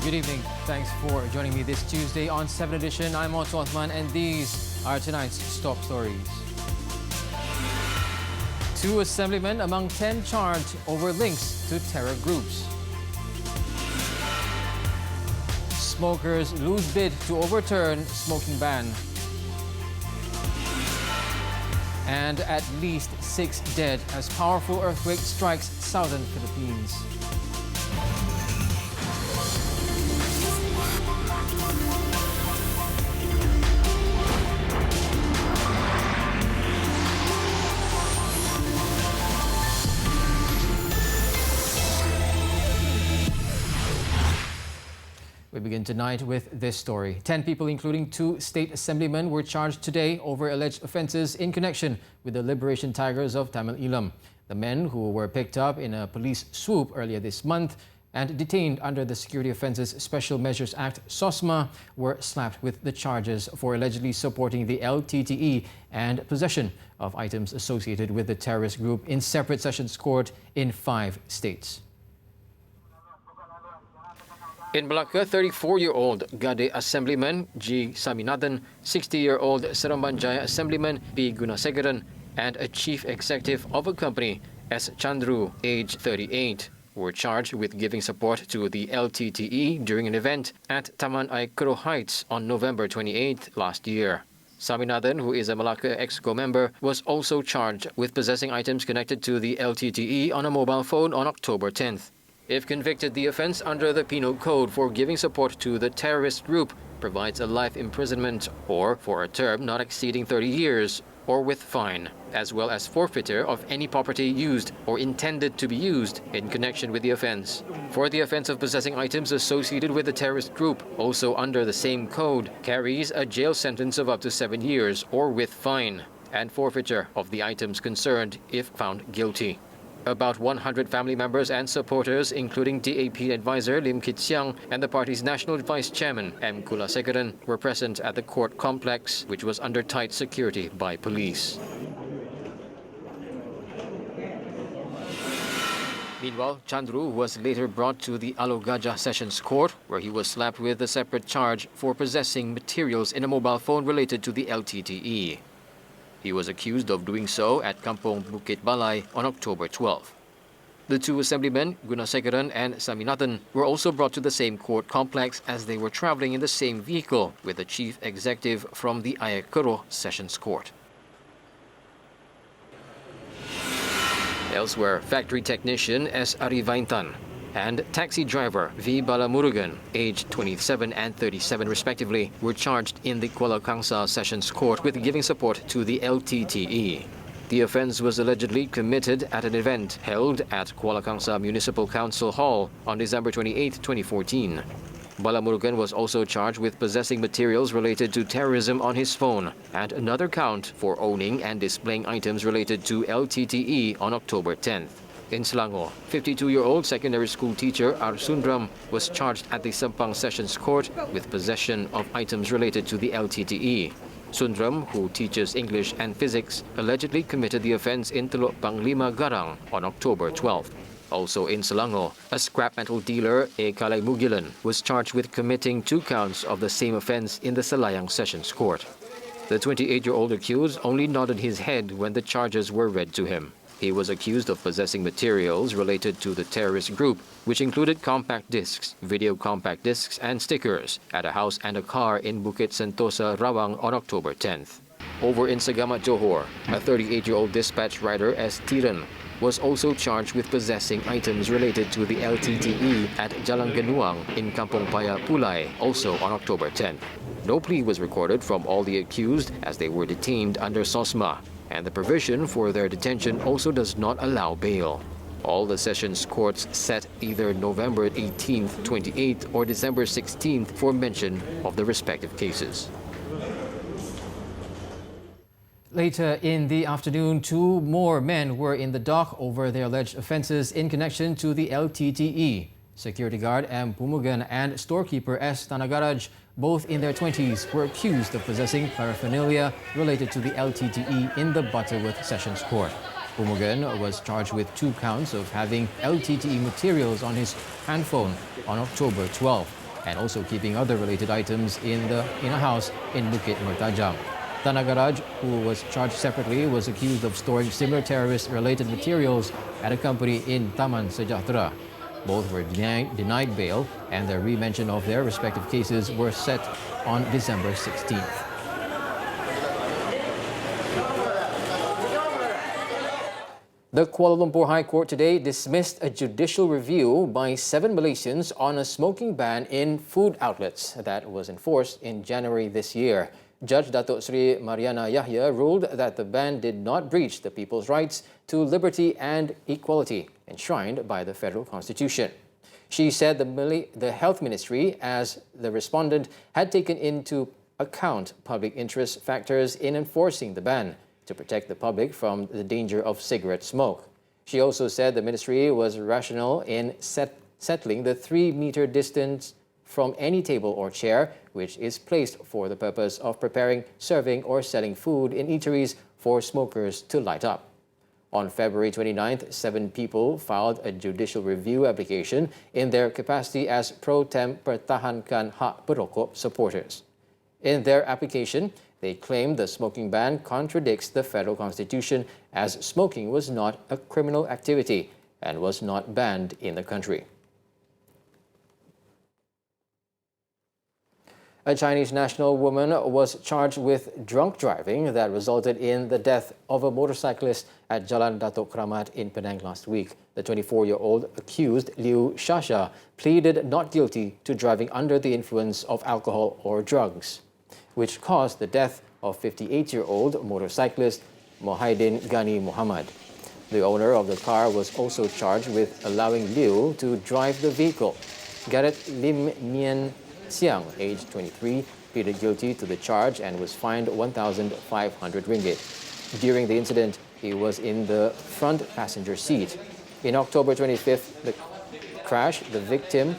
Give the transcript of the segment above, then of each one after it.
Good evening. Thanks for joining me this Tuesday on 7Edition. I'm Otto Othman and these are tonight's top stories. 2 assemblymen among 10 charged over links to terror groups. Smokers lose bid to overturn smoking ban. And at least 6 dead as powerful earthquake strikes southern Philippines. We begin tonight with this story. 10 people, including 2 state assemblymen, were charged today over alleged offences in connection with the Liberation Tigers of Tamil Eelam. The men, who were picked up in a police swoop earlier this month and detained under the Security Offences Special Measures Act (SOSMA), were slapped with the charges for allegedly supporting the LTTE and possession of items associated with the terrorist group in separate sessions court in 5 states. In Malacca, 34-year-old Gade Assemblyman G. Saminathan, 60-year-old Serambanjaya Assemblyman B. Gunasegaran, and a chief executive of a company, S. Chandru, age 38, were charged with giving support to the LTTE during an event at Taman Aikro Heights on November 28 last year. Saminathan, who is a Malacca Exco member, was also charged with possessing items connected to the LTTE on a mobile phone on October 10th. If convicted, the offence under the Penal Code for giving support to the terrorist group provides a life imprisonment or for a term not exceeding 30 years or with fine, as well as forfeiture of any property used or intended to be used in connection with the offence. For the offence of possessing items associated with the terrorist group, also under the same code, carries a jail sentence of up to 7 years or with fine, and forfeiture of the items concerned if found guilty. About 100 family members and supporters, including DAP advisor Lim Kit Siang and the party's national vice chairman M. Kulasegaran, were present at the court complex, which was under tight security by police. Meanwhile, Chandru was later brought to the Alogaja Sessions Court, where he was slapped with a separate charge for possessing materials in a mobile phone related to the LTTE. He was accused of doing so at Kampong Bukit Balai on October 12. The 2 assemblymen, Gunasegaran and Saminathan, were also brought to the same court complex as they were travelling in the same vehicle with the chief executive from the Ayakuro Sessions Court. Elsewhere, factory technician S. Arivaintan and taxi driver V. Balamurugan, aged 27 and 37 respectively, were charged in the Kuala Kangsar Sessions Court with giving support to the LTTE. The offence was allegedly committed at an event held at Kuala Kangsar Municipal Council Hall on December 28, 2014. Balamurugan was also charged with possessing materials related to terrorism on his phone and another count for owning and displaying items related to LTTE on October 10th. In Selangor, 52-year-old secondary school teacher R. Sundram was charged at the Sempang Sessions Court with possession of items related to the LTTE. Sundram, who teaches English and physics, allegedly committed the offence in Teluk Panglima Garang on October 12th. Also in Selangor, a scrap metal dealer, A. Kalai Mugilan, was charged with committing 2 counts of the same offence in the Selayang Sessions Court. The 28-year-old accused only nodded his head when the charges were read to him. He was accused of possessing materials related to the terrorist group, which included compact discs, video compact discs and stickers at a house and a car in Bukit Sentosa, Rawang on October 10th. Over in Sagamat, Johor, a 38-year-old dispatch rider S. Tiran was also charged with possessing items related to the LTTE at Jalan Genuang in Kampong Paya, Pulai, also on October 10th. No plea was recorded from all the accused as they were detained under SOSMA, and the provision for their detention also does not allow bail. All the sessions courts set either November 18th, 28th or December 16th for mention of the respective cases. Later in the afternoon, 2 more men were in the dock over their alleged offences in connection to the LTTE. Security guard M. Pumugan and storekeeper S. Tanagaraj, both in their 20s, were accused of possessing paraphernalia related to the LTTE in the Butterworth Sessions Court. Pumugan was charged with 2 counts of having LTTE materials on his handphone on October 12. and also keeping other related items in a house in Bukit Mertajam. Tanagaraj, who was charged separately, was accused of storing similar terrorist-related materials at a company in Taman Sejahtera. Both were denied bail, and the re-mention of their respective cases were set on December 16th. The Kuala Lumpur High Court today dismissed a judicial review by 7 Malaysians on a smoking ban in food outlets that was enforced in January this year. Judge Datuk Sri Mariana Yahya ruled that the ban did not breach the people's rights to liberty and equality enshrined by the Federal Constitution. She said the Health Ministry, as the respondent, had taken into account public interest factors in enforcing the ban to protect the public from the danger of cigarette smoke. She also said the ministry was rational in settling the 3-meter distance from any table or chair which is placed for the purpose of preparing, serving or selling food in eateries for smokers to light up. On February 29th, 7 people filed a judicial review application in their capacity as pro tem Pertahankan Hak Perokok supporters. In their application, they claim the smoking ban contradicts the Federal Constitution as smoking was not a criminal activity and was not banned in the country. A Chinese national woman was charged with drunk driving that resulted in the death of a motorcyclist at Jalan Datuk Kramat in Penang last week. The 24-year-old accused, Liu Shasha, pleaded not guilty to driving under the influence of alcohol or drugs, which caused the death of 58-year-old motorcyclist Mohaiddin Ghani Muhammad. The owner of the car was also charged with allowing Liu to drive the vehicle. Gareth Lim Nien Siang, aged 23, pleaded guilty to the charge and was fined 1,500 ringgit. During the incident, he was in the front passenger seat. In October 25th, the crash, the victim,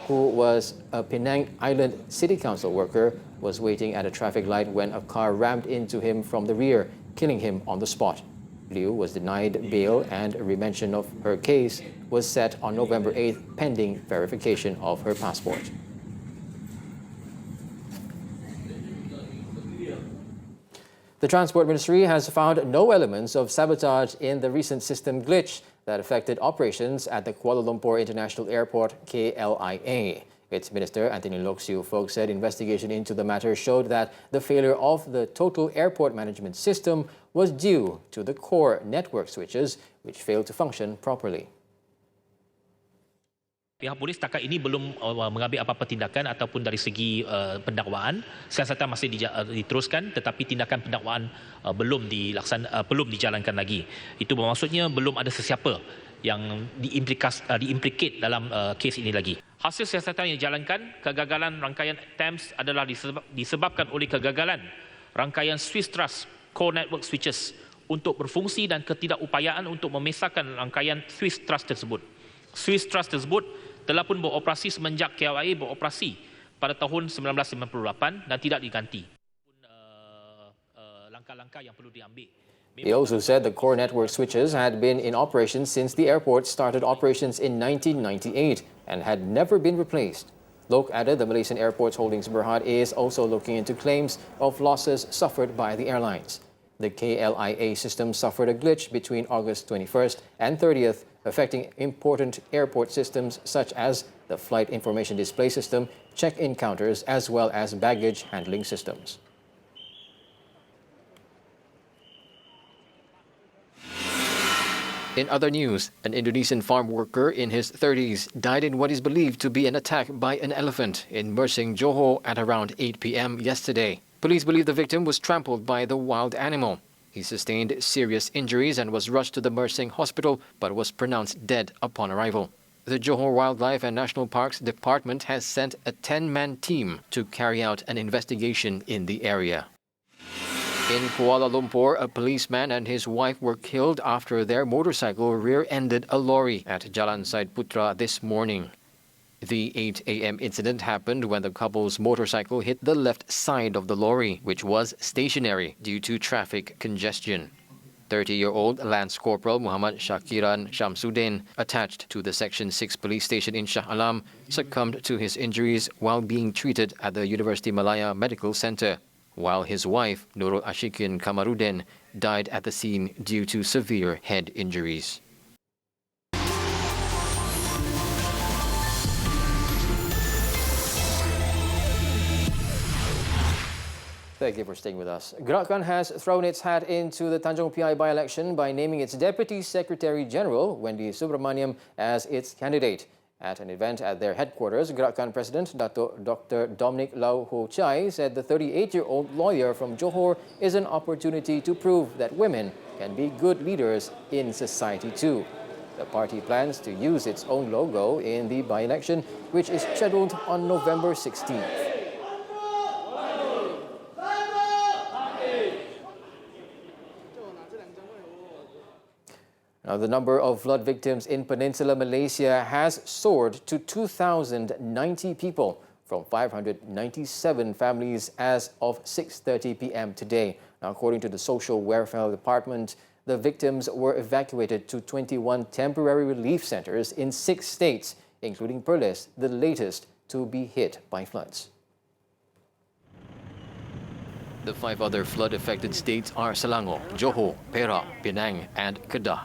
who was a Penang Island City Council worker, was waiting at a traffic light when a car rammed into him from the rear, killing him on the spot. Liu was denied bail and a remention of her case was set on November 8th pending verification of her passport. The Transport Ministry has found no elements of sabotage in the recent system glitch that affected operations at the Kuala Lumpur International Airport, KLIA. Its Minister, Anthony Loke Siu Fook, said investigation into the matter showed that the failure of the total airport management system was due to the core network switches, which failed to function properly. Pihak polis setakat ini belum mengambil apa-apa tindakan ataupun dari segi pendakwaan. Siasatan masih diteruskan, tetapi tindakan pendakwaan belum dijalankan lagi. Itu bermaksudnya belum ada sesiapa yang diimplicate dalam kes ini lagi. Hasil siasatan yang dijalankan, kegagalan rangkaian TAMS adalah disebabkan oleh kegagalan rangkaian Swiss Trust Core Network Switches untuk berfungsi dan ketidakupayaan untuk memisahkan rangkaian Swiss Trust tersebut. Swiss Trust tersebut telah pun beroperasi semenjak KLIA beroperasi pada tahun 1998 dan tidak diganti. Langkah-langkah yang perlu diambil. He also said the core network switches had been in operation since the airport started operations in 1998 and had never been replaced. Loke added the Malaysian Airports Holdings Berhad is also looking into claims of losses suffered by the airlines. The KLIA system suffered a glitch between August 21st and 30th, affecting important airport systems such as the Flight Information Display System, check-in counters, as well as baggage handling systems. In other news, an Indonesian farm worker in his 30s died in what is believed to be an attack by an elephant in Mersing, Johor at around 8 p.m. yesterday. Police believe the victim was trampled by the wild animal. He sustained serious injuries and was rushed to the Mersing hospital but was pronounced dead upon arrival. The Johor Wildlife and National Parks Department has sent a 10-man team to carry out an investigation in the area. In Kuala Lumpur, a policeman and his wife were killed after their motorcycle rear-ended a lorry at Jalan Said Putra this morning. The 8 a.m. incident happened when the couple's motorcycle hit the left side of the lorry, which was stationary due to traffic congestion. 30-year-old Lance Corporal Muhammad Shakiran Shamsuddin, attached to the Section 6 police station in Shah Alam, succumbed to his injuries while being treated at the University Malaya Medical Center, while his wife, Nurul Ashikin Kamarudin, died at the scene due to severe head injuries. Thank you for staying with us. Gerakan has thrown its hat into the Tanjung Piai by-election by naming its Deputy Secretary General, Wendy Subramaniam, as its candidate. At an event at their headquarters, Gerakan President Dr. Dominic Lau Ho Chai said the 38-year-old lawyer from Johor is an opportunity to prove that women can be good leaders in society too. The party plans to use its own logo in the by-election, which is scheduled on November 16th. Now, the number of flood victims in Peninsular Malaysia has soared to 2,090 people from 597 families as of 6:30 p.m. today. Now, according to the Social Welfare Department, the victims were evacuated to 21 temporary relief centres in 6 states, including Perlis, the latest to be hit by floods. The 5 other flood-affected states are Selangor, Johor, Perak, Penang and Kedah.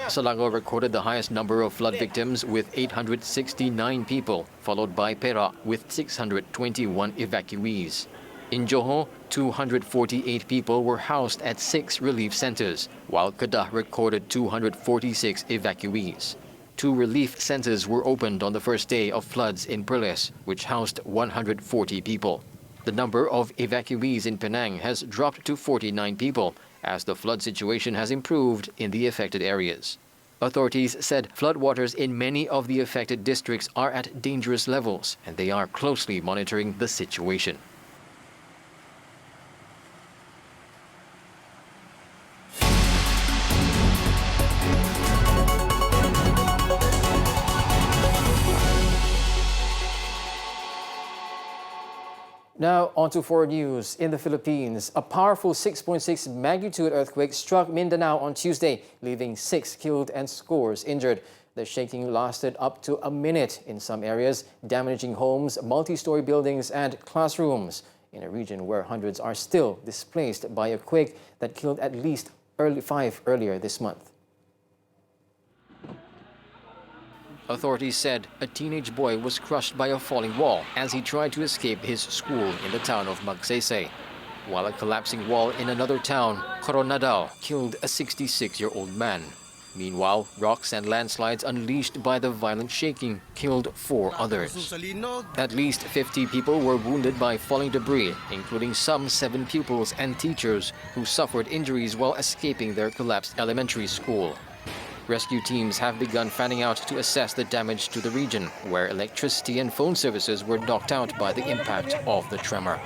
Selangor recorded the highest number of flood victims with 869 people, followed by Perak with 621 evacuees. In Johor, 248 people were housed at 6 relief centres, while Kedah recorded 246 evacuees. 2 relief centres were opened on the first day of floods in Perlis, which housed 140 people. The number of evacuees in Penang has dropped to 49 people, as the flood situation has improved in the affected areas. Authorities said floodwaters in many of the affected districts are at dangerous levels, and they are closely monitoring the situation. Now, on to foreign news. In the Philippines, a powerful 6.6 magnitude earthquake struck Mindanao on Tuesday, leaving 6 killed and scores injured. The shaking lasted up to a minute in some areas, damaging homes, multi-story buildings and classrooms in a region where hundreds are still displaced by a quake that killed at least 5 earlier this month. Authorities said a teenage boy was crushed by a falling wall as he tried to escape his school in the town of Magsaysay, while a collapsing wall in another town, Coronadal, killed a 66-year-old man. Meanwhile, rocks and landslides unleashed by the violent shaking killed 4 others. At least 50 people were wounded by falling debris, including some 7 pupils and teachers who suffered injuries while escaping their collapsed elementary school. Rescue teams have begun fanning out to assess the damage to the region, where electricity and phone services were knocked out by the impact of the tremor.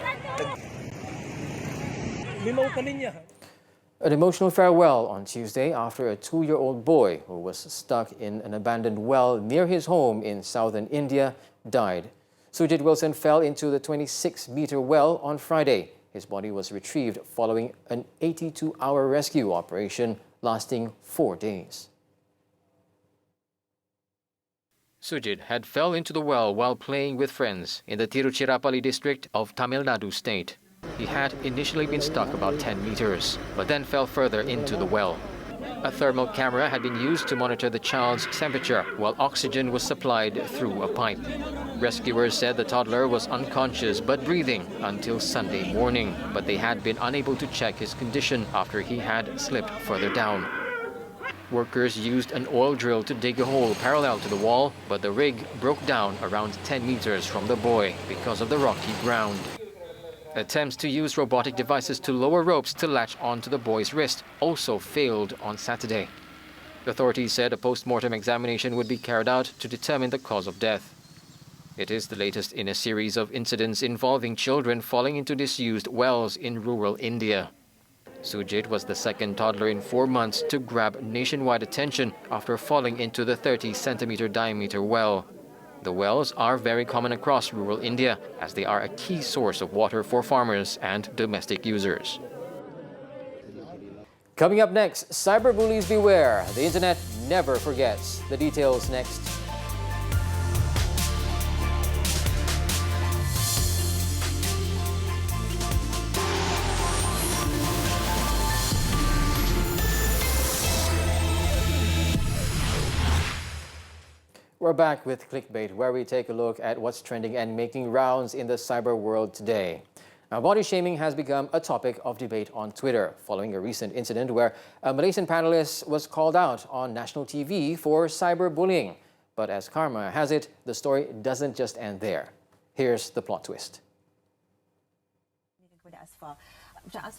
An emotional farewell on Tuesday after a 2-year-old boy who was stuck in an abandoned well near his home in southern India died. Sujit Wilson fell into the 26-meter well on Friday. His body was retrieved following an 82-hour rescue operation lasting 4 days. Sujit had fell into the well while playing with friends in the Tiruchirappalli district of Tamil Nadu state. He had initially been stuck about 10 meters, but then fell further into the well. A thermal camera had been used to monitor the child's temperature while oxygen was supplied through a pipe. Rescuers said the toddler was unconscious but breathing until Sunday morning, but they had been unable to check his condition after he had slipped further down. Workers used an oil drill to dig a hole parallel to the wall, but the rig broke down around 10 meters from the boy because of the rocky ground. Attempts to use robotic devices to lower ropes to latch onto the boy's wrist also failed on Saturday. Authorities said a post-mortem examination would be carried out to determine the cause of death. It is the latest in a series of incidents involving children falling into disused wells in rural India. Sujit was the second toddler in 4 months to grab nationwide attention after falling into the 30-centimeter diameter well. The wells are very common across rural India, as they are a key source of water for farmers and domestic users. Coming up next, cyberbullies beware. The internet never forgets. The details next. We're back with Clickbait, where we take a look at what's trending and making rounds in the cyber world today. Now, body shaming has become a topic of debate on Twitter following a recent incident where a Malaysian panelist was called out on national TV for cyberbullying. But as karma has it, the story doesn't just end there. Here's the plot twist.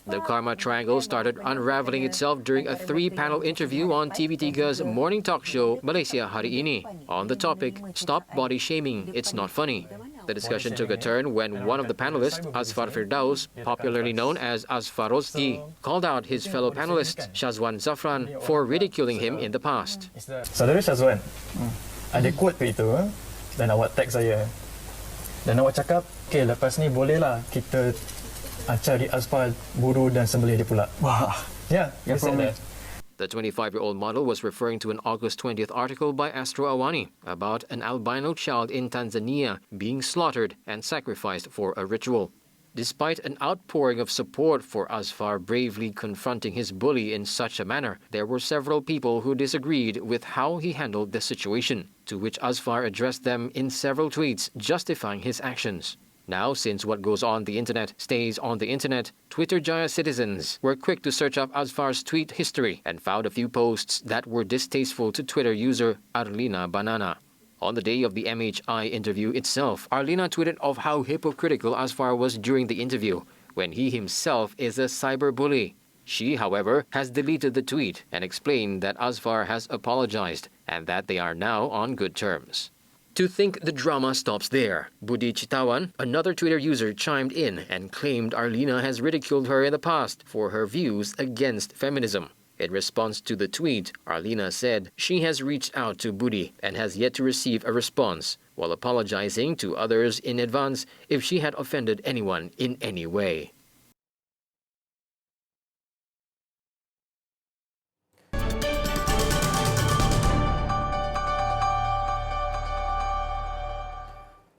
The karma triangle started unraveling itself during a three-panel interview on TV3's morning talk show Malaysia Hari Ini on the topic Stop Body Shaming, It's Not Funny. The discussion took a turn when one of the panelists, Azfar Firdaus, popularly known as Azfar Rozdi, called out his fellow panelist Shazwan Zafran for ridiculing him in the past. Saudara Shazwan, ada quote ke itu dan awak tag saya. Dan awak cakap, okay, lepas ni bolehlah kita cari Azfar, buru dan sembelih dia pula. Wah. Yeah, you said that. The 25-year-old model was referring to an August 20th article by Astro Awani about an albino child in Tanzania being slaughtered and sacrificed for a ritual. Despite an outpouring of support for Azfar bravely confronting his bully in such a manner, there were several people who disagreed with how he handled the situation, to which Azfar addressed them in several tweets justifying his actions. Now, since what goes on the internet stays on the internet, Twitter Jaya citizens were quick to search up Azfar's tweet history and found a few posts that were distasteful to Twitter user Arlina Banana. On the day of the MHI interview itself, Arlina tweeted of how hypocritical Azfar was during the interview, when he himself is a cyberbully. She, however, has deleted the tweet and explained that Azfar has apologized and that they are now on good terms. To think the drama stops there, Budi Citawan, another Twitter user, chimed in and claimed Arlina has ridiculed her in the past for her views against feminism. In response to the tweet, Arlina said she has reached out to Budi and has yet to receive a response, while apologizing to others in advance if she had offended anyone in any way.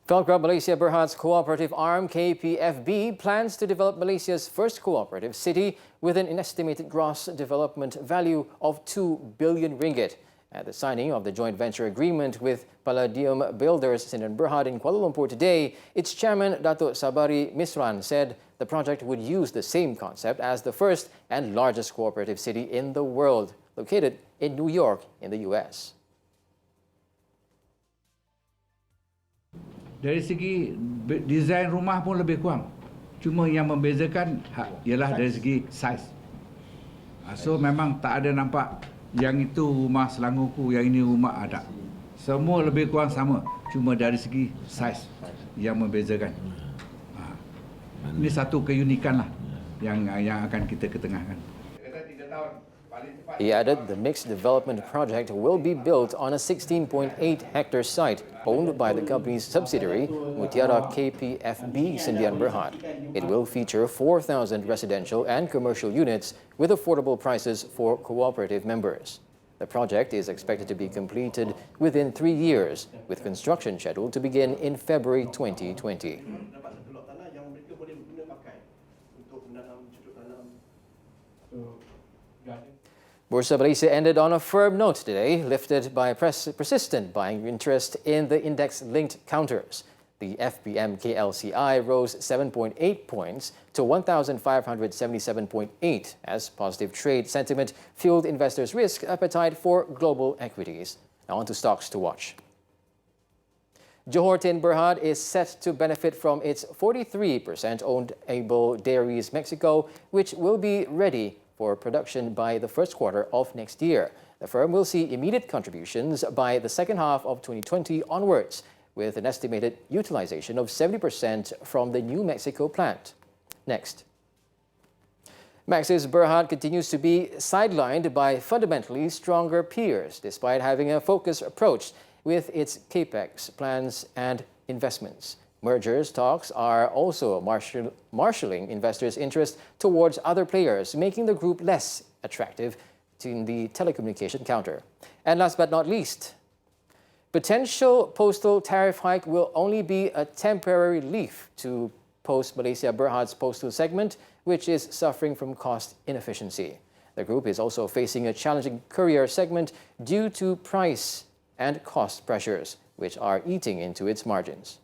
Club Malaysia Berhad's cooperative arm, KPFB, plans to develop Malaysia's first cooperative city with an estimated gross development value of 2 billion ringgit. At the signing of the joint venture agreement with Palladium Builders Sdn Bhd in Kuala Lumpur today, its chairman, Datuk Sabari Misran, said the project would use the same concept as the first and largest cooperative city in the world, located in New York in the US. Dari segi desain rumah pun lebih kurang. Cuma yang membezakan ialah dari segi saiz. So memang tak ada nampak yang itu rumah Selangorku, yang ini rumah ada. Semua lebih kurang sama. Cuma dari segi saiz yang membezakan. Ini satu keunikan lah yang akan kita ketengahkan. He added the mixed development project will be built on a 16.8-hectare site owned by the company's subsidiary, Mutiara KPFB Sdn Bhd. It will feature 4,000 residential and commercial units with affordable prices for cooperative members. The project is expected to be completed within 3 years, with construction scheduled to begin in February 2020. Bursa Malaysia ended on a firm note today, lifted by persistent buying interest in the index-linked counters. The FBM KLCI rose 7.8 points to 1,577.8 as positive trade sentiment fueled investors' risk appetite for global equities. Now on to stocks to watch. Johor Tin Berhad is set to benefit from its 43% owned Able Dairies Mexico, which will be ready for production by the first quarter of next year. The firm will see immediate contributions by the second half of 2020 onwards, with an estimated utilization of 70% from the New Mexico plant. Next. Maxis Berhad continues to be sidelined by fundamentally stronger peers, despite having a focused approach with its capex plans and investments. Mergers talks are also marshalling investors' interest towards other players, making the group less attractive to the telecommunication counter. And last but not least, potential postal tariff hike will only be a temporary relief to Post Malaysia Berhad's postal segment, which is suffering from cost inefficiency. The group is also facing a challenging courier segment due to price and cost pressures, which are eating into its margins.